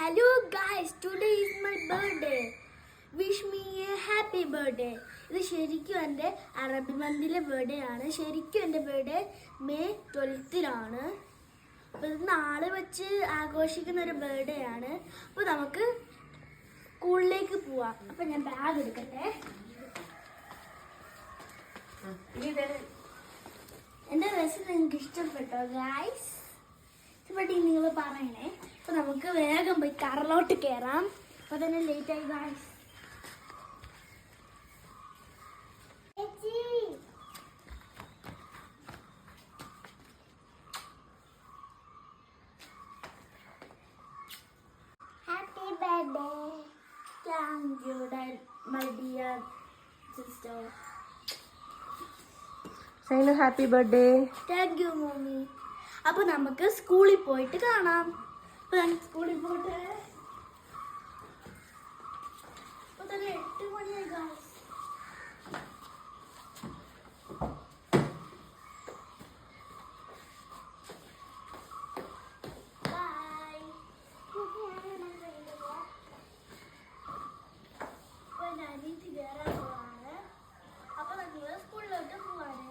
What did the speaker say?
Hello guys, today is my birthday. Wish me a happy birthday. ഇത് ശരിക്കും എൻ്റെ അറബി മന്തിലെ ബർത്ത്ഡേ ആണ്. ശരിക്കും എൻ്റെ ബർത്ത്ഡേ മെയ് 12th അപ്പോൾ ഇത് നാളെ വെച്ച് ആഘോഷിക്കുന്ന ഒരു ബർത്ത്ഡേ ആണ്. അപ്പോൾ നമുക്ക് സ്കൂളിലേക്ക് പോവാം. അപ്പോൾ ഞാൻ ബാഗ് എടുക്കട്ടെ. എൻ്റെ ഡ്രസ്സ് നിങ്ങൾക്ക് ഇഷ്ടപ്പെട്ടോ ഗായ്സ്? ഇഷ്ടപ്പെട്ടി നിങ്ങൾ പറയണേ. അപ്പോൾ നമുക്ക് വേഗം പോയി കാറിലോട്ട് കയറാം. അപ്പോൾ തന്നെ ലേറ്റായി guys. Happy birthday. Thank you, my dear sister. Sainu happy birthday. Thank you mummy. അപ്പോൾ നമുക്ക് സ്കൂളിൽ പോയിട്ട് കാണാം. അപ്പോൾ ഞാൻ സ്കൂളിൽ പോട്ടെ. അപ്പോൾ തന്നെ 8 മണിയായി ഗായ്സ്. ബൈ. അപ്പോൾ ഞാൻ അനിയത്തി കയറാൻ പോവാണ്. അപ്പോൾ നമ്മൾ സ്കൂളിലോട്ട് പോവാണ്.